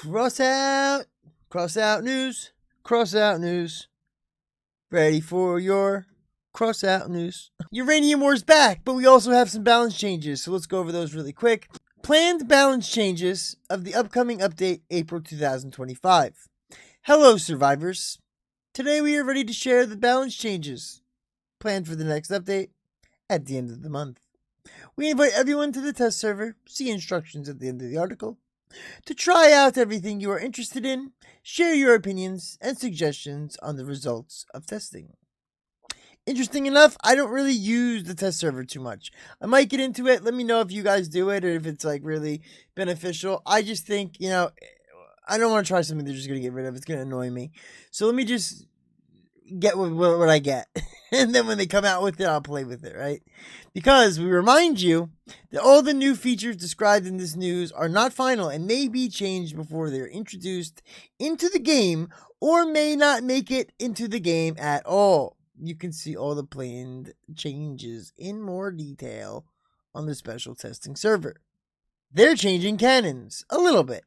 Crossout. Crossout news. Crossout news. Ready for your crossout news. Uranium War's back, but we also have some balance changes, so let's go over those really quick. Planned balance changes of the upcoming update, April 2025. Hello, survivors. Today we are ready to share the balance changes planned for the next update at the end of the month. We invite everyone to the test server, see instructions at the end of the article, to try out everything you are interested in, share your opinions and suggestions on the results of testing. Interesting enough, I don't really use the test server too much. I might get into it. Let me know if you guys do it or if it's like really beneficial. I just think, I don't want to try something they're just going to get rid of. It's going to annoy me. So let me just get what I get. And then when they come out with it, I'll play with it, right? Because we remind you that all the new features described in this news are not final and may be changed before they're introduced into the game or may not make it into the game at all. You can see all the planned changes in more detail on the special testing server. They're changing cannons a little bit.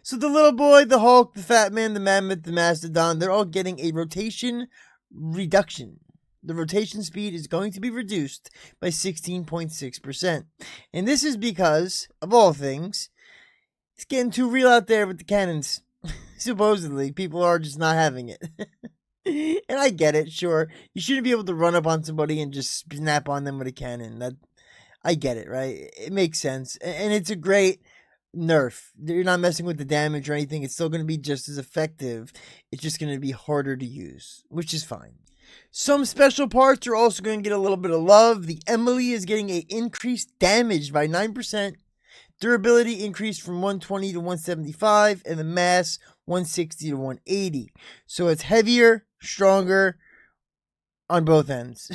So the little boy, the Hulk, the Fat Man, the Mammoth, the Mastodon, they're all getting a rotation reduction. The rotation speed is going to be reduced by 16.6%. And this is because, of all things, it's getting too real out there with the cannons. Supposedly, people are just not having it. And I get it, sure. You shouldn't be able to run up on somebody and just snap on them with a cannon. I get it, right? It makes sense. And it's a great nerf. You're not messing with the damage or anything. It's still going to be just as effective. It's just going to be harder to use, which is fine. Some special parts are also going to get a little bit of love. The Emily is getting an increased damage by 9%. Durability increased from 120 to 175, and the mass 160 to 180. So it's heavier, stronger on both ends.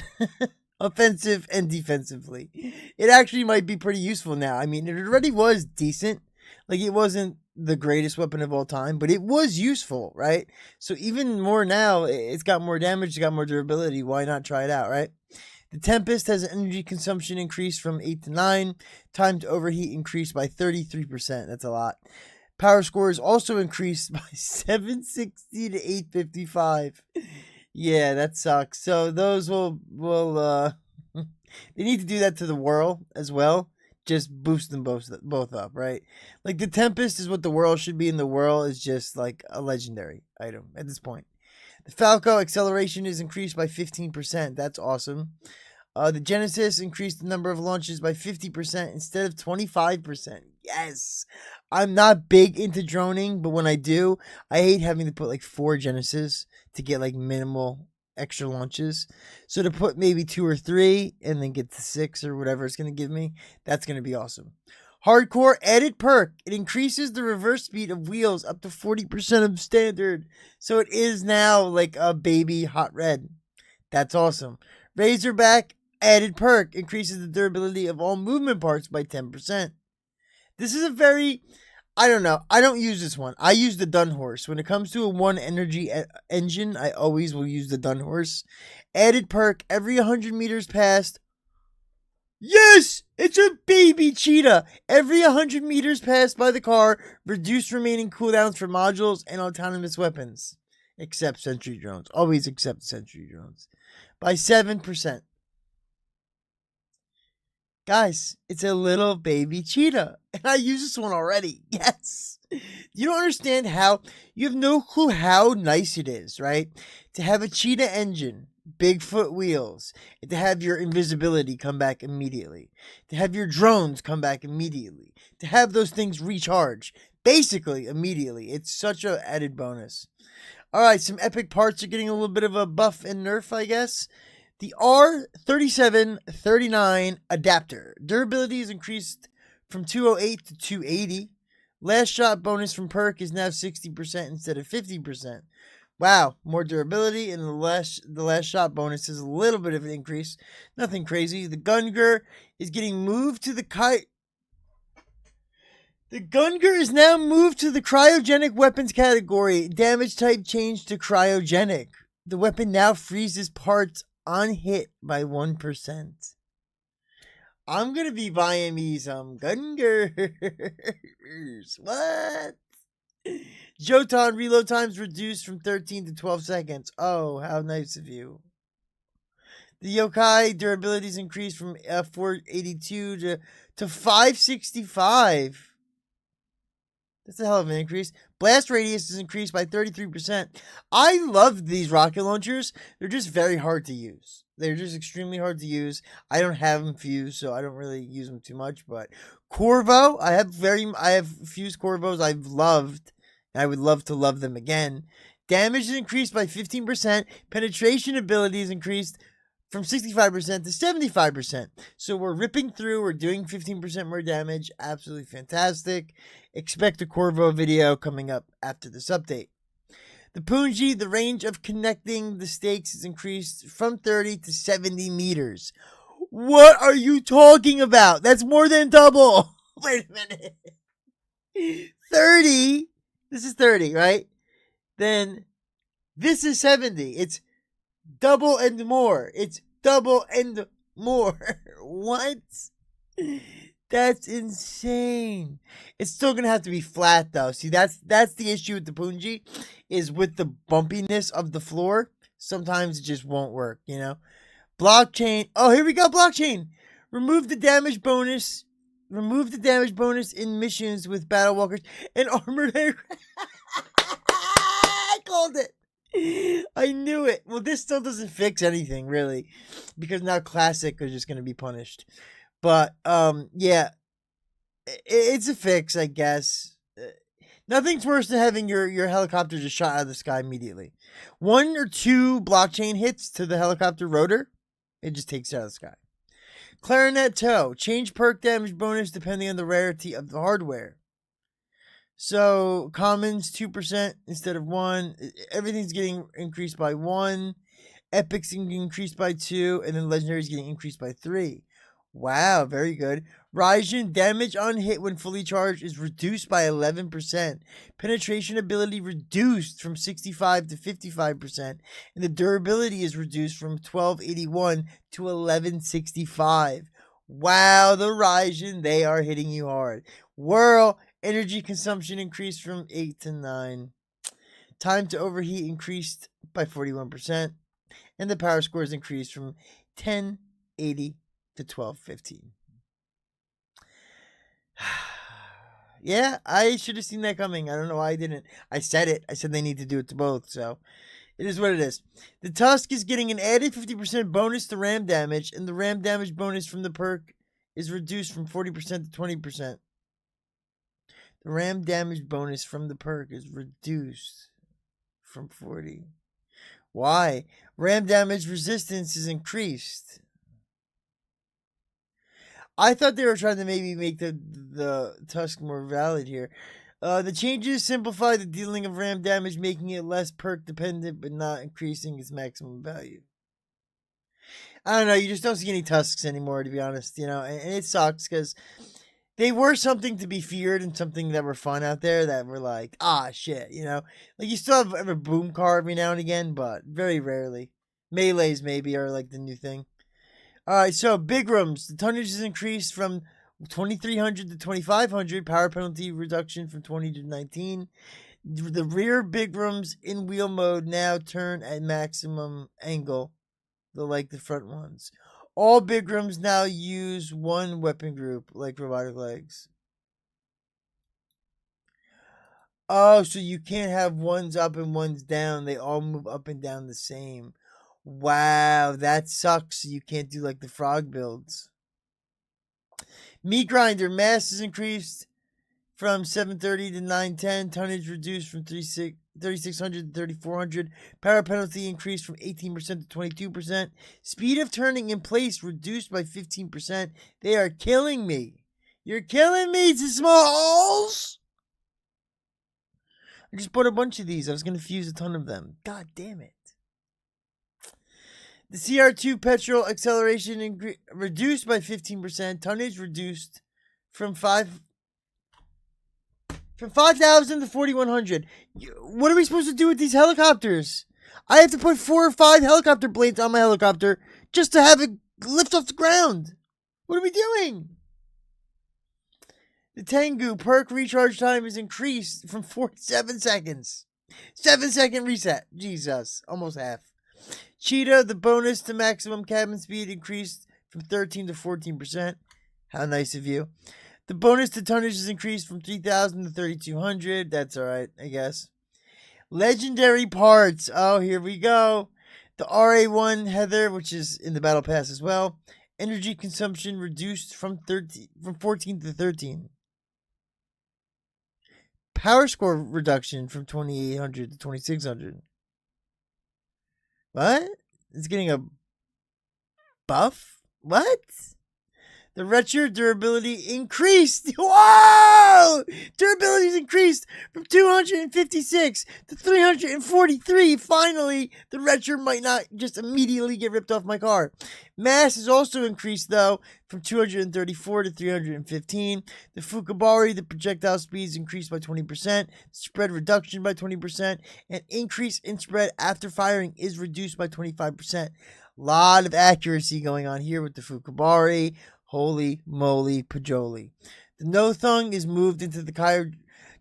Offensive and defensively. It actually might be pretty useful now. I mean, it already was decent. Like, it wasn't the greatest weapon of all time, but it was useful, right? So even more now, it's got more damage, it's got more durability. Why not try it out, right? The Tempest has an energy consumption increase from 8 to 9. Time to overheat increased by 33%. That's a lot. Power score is also increased by 760 to 855. Yeah, that sucks. So those will they need to do that to the Whirl as well. Just boost them both up, right? Like the Tempest is what the Whirl should be, and the Whirl is just like a legendary item at this point. The Falco acceleration is increased by 15%. That's awesome. The Genesis increased the number of launches by 50% instead of 25%. Yes! I'm not big into droning, but when I do, I hate having to put like 4 Genesis to get like minimal extra launches. So to put maybe 2 or 3 and then get to 6 or whatever it's going to give me, that's going to be awesome. Hardcore added perk. It increases the reverse speed of wheels up to 40% of standard. So it is now like a baby hot red. That's awesome. Razorback added perk. Increases the durability of all movement parts by 10%. This is a very... I don't know. I don't use this one. I use the Dun Horse. When it comes to a 1 energy engine, I always will use the Dun Horse. Added perk. Every 100 meters passed... Yes! It's a baby cheetah! Every 100 meters passed by the car, reduce remaining cooldowns for modules and autonomous weapons. Except sentry drones. Always except sentry drones. By 7%. Guys, it's a little baby cheetah. And I use this one already. Yes! You don't understand how... You have no clue how nice it is, right? To have a cheetah engine... Bigfoot wheels, to have your invisibility come back immediately, to have your drones come back immediately, to have those things recharge basically immediately. It's such an added bonus. Alright, some epic parts are getting a little bit of a buff and nerf, I guess. The R3739 adapter. Durability is increased from 208 to 280. Last shot bonus from perk is now 60% instead of 50%. Wow, more durability, and the last shot bonus is a little bit of an increase. Nothing crazy. The Gungar is getting moved to the The Gungar is now moved to the cryogenic weapons category. Damage type changed to cryogenic. The weapon now freezes parts on hit by 1%. I'm gonna be buying me some Gungars. What? Jotan reload times reduced from 13 to 12 seconds. Oh, how nice of you. The yokai durability is increased from 482 to 565. That's a hell of an increase. Blast radius is increased by 33%. I love these rocket launchers. They're just very hard to use. They're just extremely hard to use. I don't have them fused, so I don't really use them too much. But Corvo, I have fused Corvos I've loved. And I would love to love them again. Damage is increased by 15%. Penetration ability is increased from 65% to 75%. So we're ripping through. We're doing 15% more damage. Absolutely fantastic. Expect a Corvo video coming up after this update. The Punji, the range of connecting the stakes is increased from 30 to 70 meters. What are you talking about? That's more than double. Wait a minute. 30? This is 30, right? Then this is 70. It's double and more. It's double and more. What? That's insane. It's still gonna have to be flat though. See, that's the issue with the Punji, is with the bumpiness of the floor. Sometimes it just won't work, you know. Blockchain. Oh, here we go. Blockchain. Remove the damage bonus. Remove the damage bonus in missions with battle walkers and armored aircraft. I called it. I knew it. Well, this still doesn't fix anything, really, because now Classic is just going to be punished. But, yeah, it's a fix, I guess. Nothing's worse than having your helicopter just shot out of the sky immediately. 1 or 2 blockchain hits to the helicopter rotor, it just takes it out of the sky. Clarinet Toe. Change perk damage bonus depending on the rarity of the hardware. So, commons 2% instead of 1. Everything's getting increased by 1. Epics getting increased by 2. And then legendary's getting increased by 3. Wow, very good. Raijin, damage on hit when fully charged is reduced by 11%. Penetration ability reduced from 65 to 55%. And the durability is reduced from 1281 to 1165. Wow, the Raijin, they are hitting you hard. Whirl, energy consumption increased from 8 to 9. Time to overheat increased by 41%. And the power scores increased from 1080 to 1215. Yeah, I should have seen that coming. I don't know why I didn't. I said it. I said they need to do it to both, so it is what it is. The Tusk is getting an added 50% bonus to ram damage, and the ram damage bonus from the perk is reduced from 40% to 20%. The ram damage bonus from the perk is reduced from 40. Why? Ram damage resistance is increased. I thought they were trying to maybe make the Tusk more valid here. The changes simplify the dealing of ram damage, making it less perk dependent, but not increasing its maximum value. I don't know. You just don't see any Tusks anymore, to be honest. You know, and it sucks because they were something to be feared and something that were fun out there that were like, shit, you know. Like, you still have a boom car every now and again, but very rarely. Melees maybe are like the new thing. All right, so big rooms. The tonnage is increased from 2,300 to 2,500. Power penalty reduction from 20 to 19. The rear big rooms in wheel mode now turn at maximum angle, like the front ones. All big rooms now use one weapon group, like robotic legs. Oh, so you can't have ones up and ones down. They all move up and down the same. Wow, that sucks. You can't do like the frog builds. Meat grinder, mass is increased from 730 to 910. Tonnage reduced from 3,600 to 3,400. Power penalty increased from 18% to 22%. Speed of turning in place reduced by 15%. They are killing me. You're killing me, Smalls. I just bought a bunch of these. I was going to fuse a ton of them. God damn it. The CR2 petrol acceleration reduced by 15%. Tonnage reduced from 5,000 to 4,100. What are we supposed to do with these helicopters? I have to put 4 or 5 helicopter blades on my helicopter just to have it lift off the ground. What are we doing? The Tengu perk recharge time is increased from 4 to 7 seconds. 7-second reset. Jesus. Almost half. Cheetah, the bonus to maximum cabin speed increased from 13 to 14%. How nice of you. The bonus to tonnage is increased from 3,000 to 3,200. That's alright, I guess. Legendary parts. Oh, here we go. The RA1 Heather, which is in the Battle Pass as well. Energy consumption reduced from 14 to 13. Power score reduction from 2,800 to 2,600. What? It's getting a buff? What? The retro durability increased. Whoa! Durability is increased from 256 to 343. Finally, the retro might not just immediately get ripped off my car. Mass is also increased, though, from 234 to 315. The Fukabari, the projectile speed is increased by 20%. Spread reduction by 20%. And increase in spread after firing is reduced by 25%. Lot of accuracy going on here with the Fukabari. Holy moly, Pajoli. The No-Thung is moved into the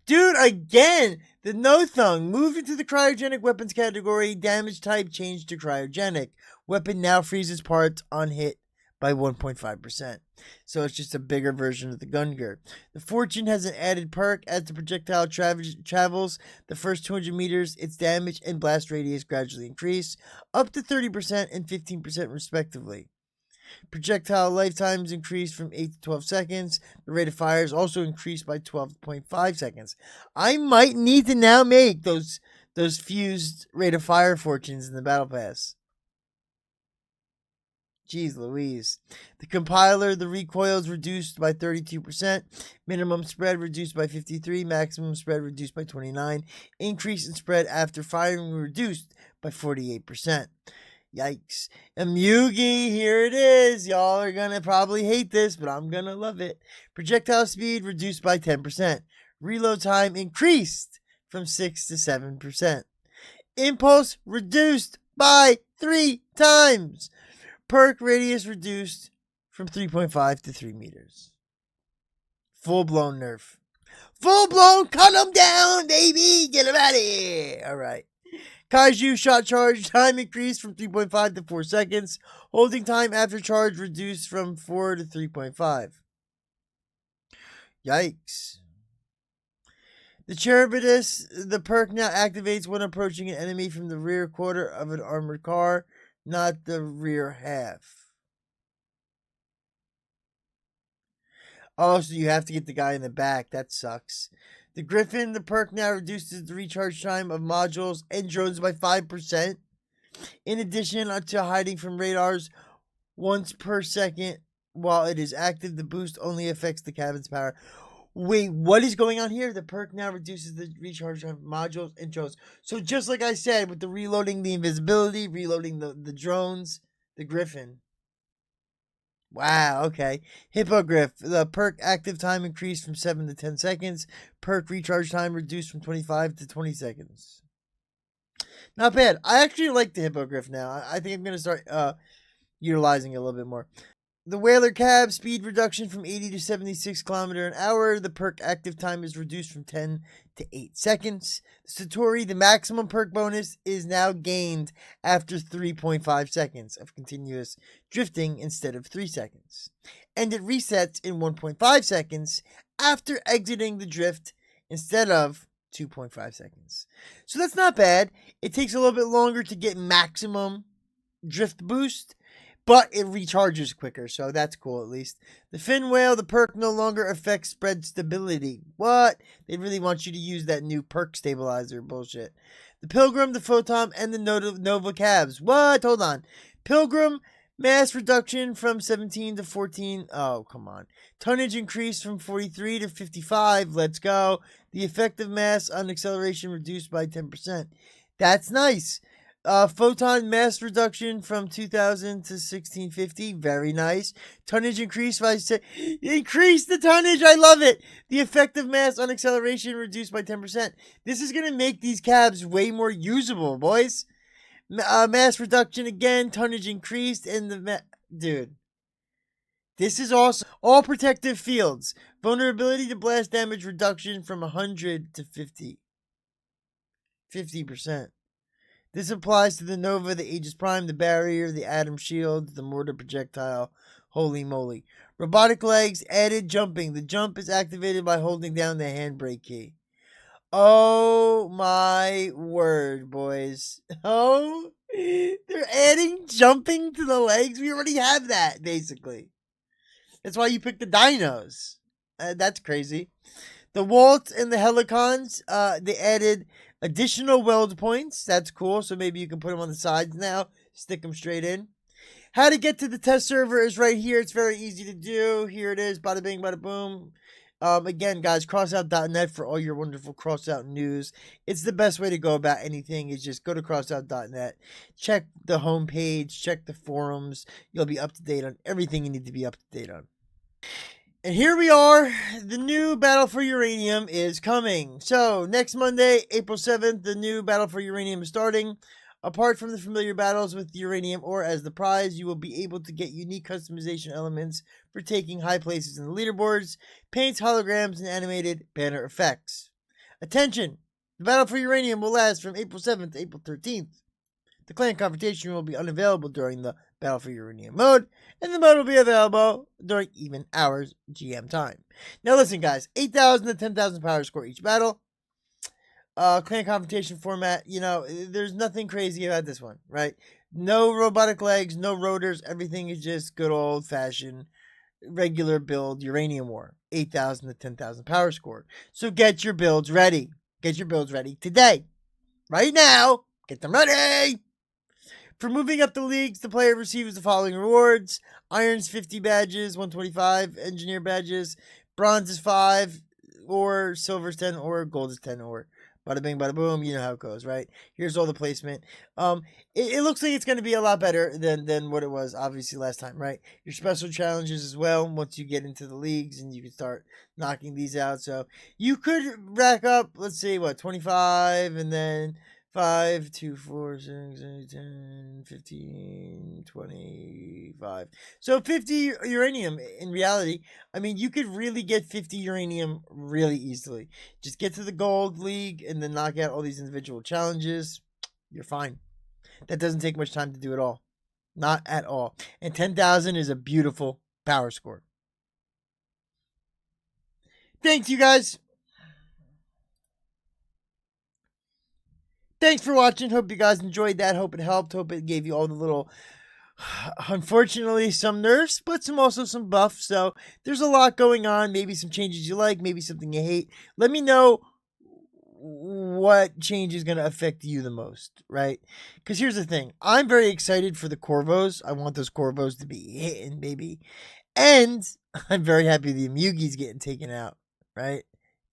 Dude, again! The No-Thung moved into the cryogenic weapons category. Damage type changed to cryogenic. Weapon now freezes parts on hit by 1.5%. So it's just a bigger version of the Gungur. The Fortune has an added perk. As the projectile travels the first 200 meters, its damage and blast radius gradually increase, up to 30% and 15% respectively. Projectile lifetimes increased from 8 to 12 seconds. The rate of fire is also increased by 12.5 seconds. I might need to now make those fused rate of fire fortunes in the Battle Pass. Jeez Louise. The compiler, the recoil is reduced by 32%. Minimum spread reduced by 53%. Maximum spread reduced by 29%. Increase in spread after firing reduced by 48%. Yikes. Mugi, here it is. Y'all are going to probably hate this, but I'm going to love it. Projectile speed reduced by 10%. Reload time increased from 6 to 7%. Impulse reduced by 3 times. Perk radius reduced from 3.5 to 3 meters. Full-blown nerf. Full-blown cut them down, baby. Get them out of here. All right. Kaiju shot charge time increased from 3.5 to 4 seconds. Holding time after charge reduced from 4 to 3.5. Yikes. The Cherubidus, the perk now activates when approaching an enemy from the rear quarter of an armored car, not the rear half. Oh, so you have to get the guy in the back. That sucks. The Griffin, the perk now reduces the recharge time of modules and drones by 5%. In addition to hiding from radars once per second while it is active, the boost only affects the cabin's power. Wait, what is going on here? The perk now reduces the recharge time of modules and drones. So just like I said, with the reloading the invisibility, reloading the drones, the Griffin. Wow, okay. Hippogriff, the perk active time increased from 7 to 10 seconds. Perk recharge time reduced from 25 to 20 seconds. Not bad. I actually like the Hippogriff now. I think I'm going to start utilizing it a little bit more. The Whaler Cab, speed reduction from 80 to 76 km an hour. The perk active time is reduced from 10 to 8 seconds. The Satori, the maximum perk bonus, is now gained after 3.5 seconds of continuous drifting instead of 3 seconds. And it resets in 1.5 seconds after exiting the drift instead of 2.5 seconds. So that's not bad. It takes a little bit longer to get maximum drift boost, but it recharges quicker, so that's cool at least. The Fin Whale, the perk no longer affects spread stability. What? They really want you to use that new perk stabilizer bullshit. The Pilgrim, the Photon, and the Nova Cabs. What? Hold on. Pilgrim, mass reduction from 17 to 14. Oh, come on. Tonnage increased from 43 to 55. Let's go. The effective mass on acceleration reduced by 10%. That's nice. Photon mass reduction from 2,000 to 1,650. Very nice. Tonnage increased by... Increase the tonnage! I love it! The effective mass on acceleration reduced by 10%. This is going to make these cabs way more usable, boys. Mass reduction again. Tonnage increased. And the... Dude. This is awesome. All protective fields. Vulnerability to blast damage reduction from 100 to 50%. This applies to the Nova, the Aegis Prime, the Barrier, the Atom Shield, the Mortar Projectile. Holy moly. Robotic legs, added jumping. The jump is activated by holding down the handbrake key. Oh my word, boys. Oh, they're adding jumping to the legs? We already have that, basically. That's why you picked the dinos. That's crazy. The Walt and the Helicons, they added additional weld points. That's cool. So maybe you can put them on the sides now. Stick them straight in. How to get to the test server is right here. It's very easy to do. Here it is. Bada bing, bada boom. Again, guys, crossout.net for all your wonderful Crossout news. It's the best way to go about anything is just go to crossout.net. Check the homepage. Check the forums. You'll be up to date on everything you need to be up to date on. And here we are. The new Battle for Uranium is coming. So, next Monday, April 7th, the new Battle for Uranium is starting. Apart from the familiar battles with uranium ore as the prize, you will be able to get unique customization elements for taking high places in the leaderboards, paints, holograms, and animated banner effects. Attention! The Battle for Uranium will last from April 7th to April 13th. The clan confrontation will be unavailable during the Battle for Uranium mode, and the mode will be available during even hours GM time. Now listen, guys, 8,000 to 10,000 power score each battle. Clan confrontation format, there's nothing crazy about this one, right? No robotic legs, no rotors, everything is just good old-fashioned regular build uranium war. 8,000 to 10,000 power score. So get your builds ready. Get your builds ready today. Right now. Get them ready. For moving up the leagues, the player receives the following rewards. Iron's 50 badges, 125 engineer badges, bronze is 5, or silver's 10, or gold is 10, or bada bing, bada boom. You know how it goes, right? Here's all the placement. It looks like it's going to be a lot better than what it was, obviously, last time, right? Your special challenges as well, once you get into the leagues, and you can start knocking these out. So you could rack up, let's see, 25, and then 5, 2, 4, 6, 8, 10, 15, 25. So 50 uranium in reality. I mean, you could really get 50 uranium really easily. Just get to the gold league and then knock out all these individual challenges. You're fine. That doesn't take much time to do at all. Not at all. And 10,000 is a beautiful power score. Thanks, you guys. Thanks for watching. Hope you guys enjoyed that. Hope it helped. Hope it gave you all the little, unfortunately, some nerfs, but also some buffs. So there's a lot going on. Maybe some changes you like, maybe something you hate. Let me know what change is going to affect you the most, right? Because here's the thing. I'm very excited for the Corvos. I want those Corvos to be hitting, baby. And I'm very happy the Mugi's getting taken out, right?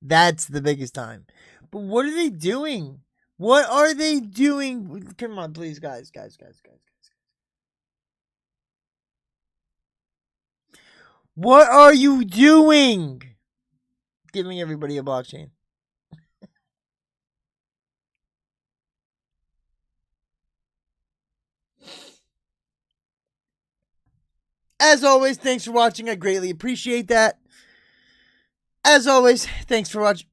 That's the biggest time. But what are they doing? What are they doing? Come on, please, guys. What are you doing? Giving everybody a blockchain. As always, thanks for watching. I greatly appreciate that. As always, thanks for watching.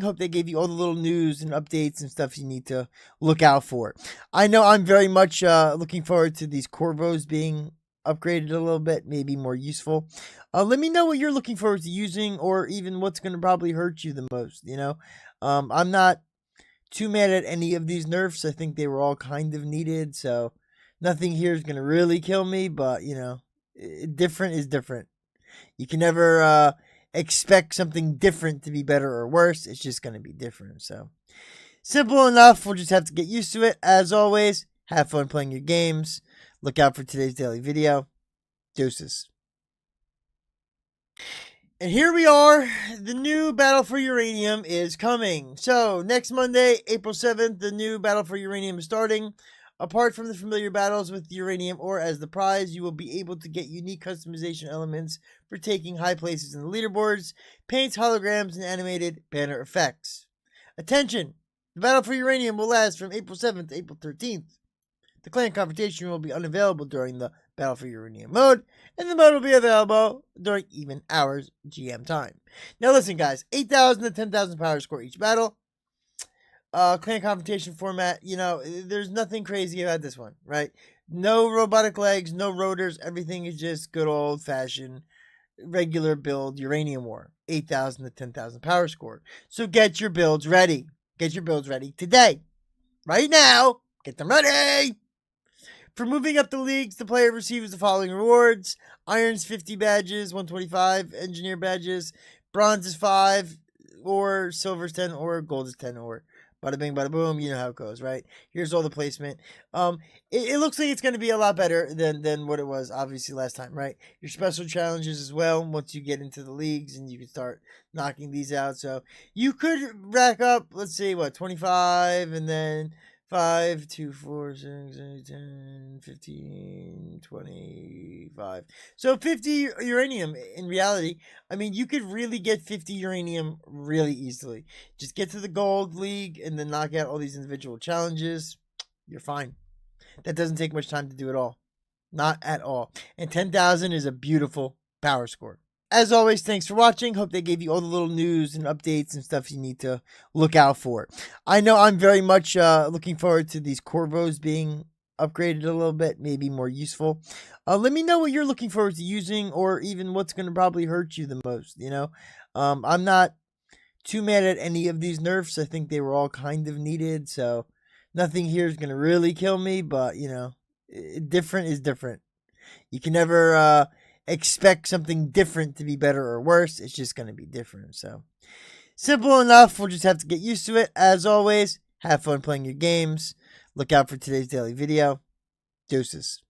Hope they gave you all the little news and updates and stuff you need to look out for. I know I'm very much looking forward to these Corvos being upgraded a little bit, maybe more useful. Let me know what you're looking forward to using, or even what's going to probably hurt you the most, I'm not too mad at any of these nerfs. I think they were all kind of needed, so nothing here is going to really kill me, but, different is different. You can never expect something different to be better or worse. It's just going to be different. So simple enough. We'll just have to get used to it. As always, have fun playing your games. Look out for today's daily video. Deuces. And here we are. The new Battle for Uranium is coming. So next Monday, April 7th, the new Battle for Uranium is starting. Apart from the familiar battles with uranium ore as the prize, you will be able to get unique customization elements for taking high places in the leaderboards, paints, holograms, and animated banner effects. Attention! The Battle for Uranium will last from April 7th to April 13th. The clan confrontation will be unavailable during the Battle for Uranium mode, and the mode will be available during even hours GM time. Now listen, guys, 8,000 to 10,000 power score each battle. Clan confrontation format, there's nothing crazy about this one, right? No robotic legs, no rotors, everything is just good old-fashioned regular build Uranium War. 8,000 to 10,000 power score. So get your builds ready. Get your builds ready today. Right now. Get them ready. For moving up the leagues, the player receives the following rewards. Iron's 50 badges, 125 engineer badges. Bronze is 5, or silver's 10, or gold is 10, or bada bing, bada boom. You know how it goes, right? Here's all the placement. It looks like it's going to be a lot better than what it was, obviously, last time, right? Your special challenges as well, once you get into the leagues, and you can start knocking these out. So you could rack up, let's see, 25, and then 5, 2, 4, 6, 8, 10, 15, 25. So 50 uranium in reality. I mean, you could really get 50 uranium really easily. Just get to the gold league and then knock out all these individual challenges. You're fine. That doesn't take much time to do at all. Not at all. And 10,000 is a beautiful power score. As always, thanks for watching. Hope they gave you all the little news and updates and stuff you need to look out for. I know I'm very much looking forward to these Corvos being upgraded a little bit, maybe more useful. Let me know what you're looking forward to using, or even what's going to probably hurt you the most, I'm not too mad at any of these nerfs. I think they were all kind of needed, so nothing here is going to really kill me, but, different is different. You can never expect something different to be better or worse. It's just going to be different. So simple enough. We'll just have to get used to it. As always, have fun playing your games. Look out for today's daily video. Deuces.